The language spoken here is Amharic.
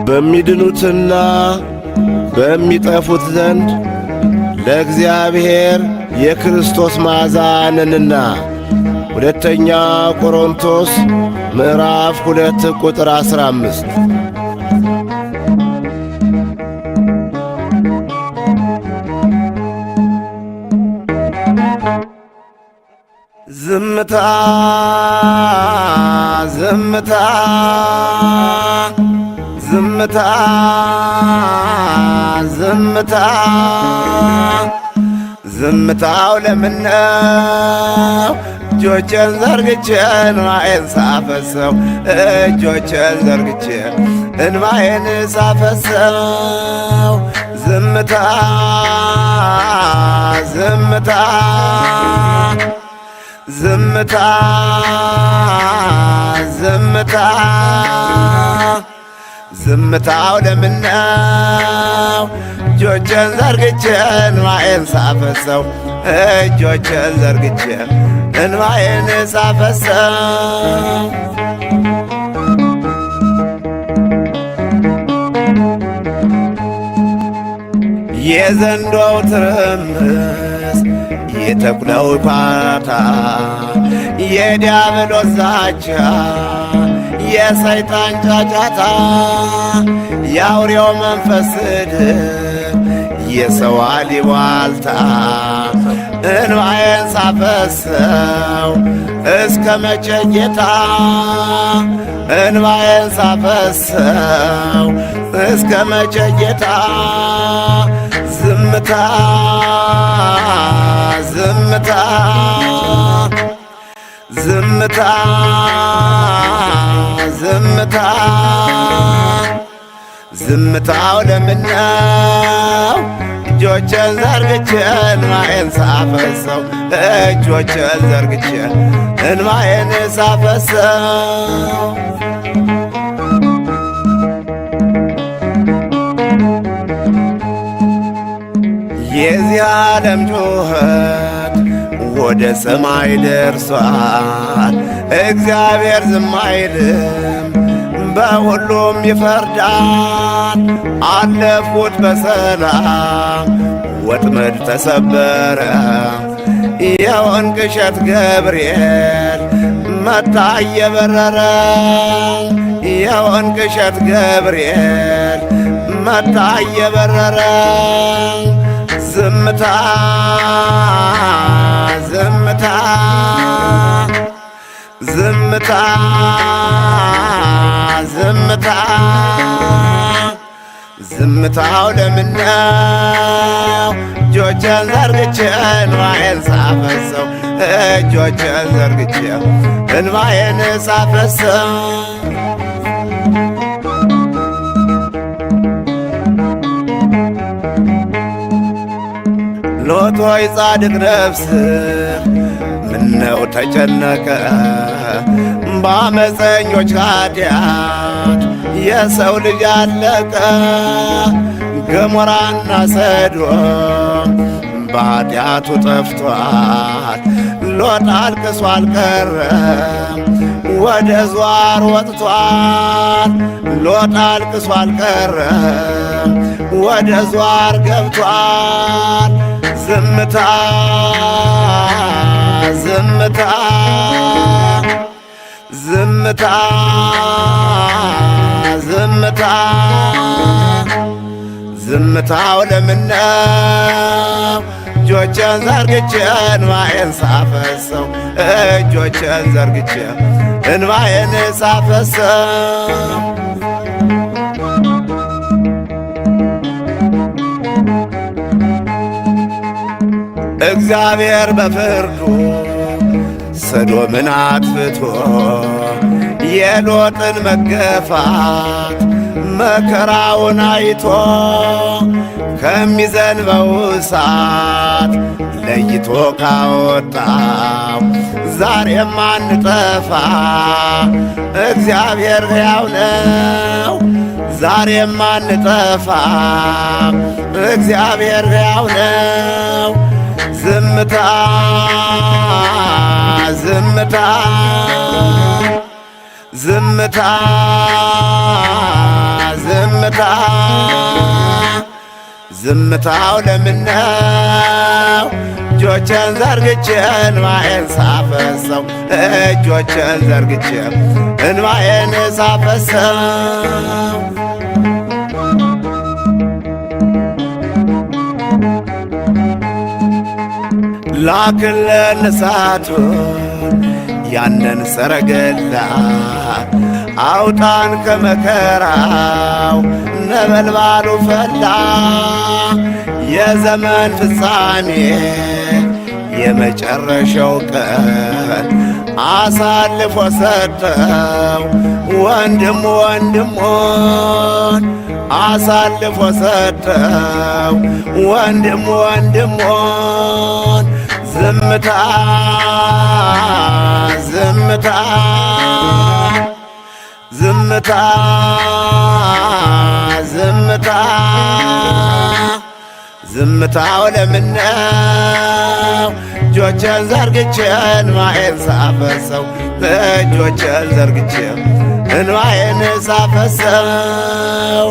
በሚድኑትና በሚጠፉት ዘንድ ለእግዚአብሔር የክርስቶስ መዓዛ ነንና። ሁለተኛ ቆሮንቶስ ምዕራፍ 2 ቁጥር 15። ዝምታ ዝምታ ዝምታ ዝምታ ዝምታው ለምነው እጆቼን ዘርግቼ እንባዬን ሳፈሰው እጆቼን ዘርግቼ እንባዬን ሳፈሰው ዝምታ ዝምታ ዝምታ ዝምታ ዝምታው ለምነው እጆቼን ዘርግቼ እንባዬን ሳፈሰው እጆቼን ዘርግቼ እንባዬን ሳፈሰው የዘንዶው ትርምስ የተኩላው ፓታ የዲያብሎስ ዛቻ የሰይጣን ጫጫታ የአውሬው መንፈስ ስድብ የሰው አሉባልታ እንባዬን ሳፈሰው እስከ መቼ ጌታ እንባዬን ሳፈሰው እስከ መቼ ጌታ ዝምታ ዝምታ ዝምታ ዝምታ ዝምታው ለምነው እጆቼን ዘርግቼ እንባዬን ሳፈሰው እጆቼን ዘርግቼ እንባዬን ሳፈሰው የዚህ ዓለም ጩኸት ወደ ሰማይ ደርሷል። እግዚአብሔር ዝም አይልም፣ በሁሉም ይፈርዳል። አለፉት በሰላም ወጥመድ ተሰበረ። የወንቅ እሸት ገብርኤል መታ እየበረረ የወንቅ እሸት ገብርኤል መታ እየበረረ ዝምታ ዝምታ ዝምታ ዝምታ ዝምታው ለምነው እጆቼን ዘርግቼ እንባዬን ሳፈሰው እጆቼን ዘርግቼ እንባዬን ሳፈሰው ሎጥ ሆይ ጻድቅ ነፍስህ ምነው ተጨነቀ? በአመፀኞች ኃጢአት የሰው ልጅ አለቀ። ገሞራና ሰዶም በኃጢአቱ ጠፍቷል። ሎጥ አልቅሶ አልቀረም ወደ ዟር ወጥቷል። ሎጥ አልቅሶ አልቀረም ወደ ዟር ገብቷል። ዝምታ ዝምታ ዝምታ ዝምታ ዝምታው ለምነው እጆቼን ዘርግቼ እንባዬን ሳፈሰው እጆቼን ዘርግቼ እንባዬን ሳፈሰው እግዚአብሔር በፍርዱ ሰዶምን አጥፍቶ የሎጥን መገፋት መከራውን አይቶ ከሚዘንበው እሳት ለይቶ ካወጣው ዛሬም አንጠፋ። እግዚአብሔር ሕያው ነው፣ ዛሬም አንጠፋ። እግዚአብሔር ሕያው ነው፣ ዝምታ ዝምታ ዝምታ ዝምታ ዝምታው ለምነው እጆቼን ዘርግቼ እንባዬን ሳፈሰው እጆቼን ዘርግቼ እንባዬን ሳፈሰው ላክልን እሳቱን ያንን ሰረገላ አውጣን ከመከራው ነበልባሉ ፈላ የዘመን ፍጻሜ የመጨረሻው ቀን አሳልፎ ሰጠው ወንድም ወንድሙን አሳልፎ ሰጠው ወንድም ወንድሙን ዝምታ ዝምታ ዝምታ ዝምታ ዝምታው ለምነው እጆቼን ዘርግቼ እንባዬን ሳፈሰው እጆቼን ዘርግቼ እንባዬን ሳፈሰው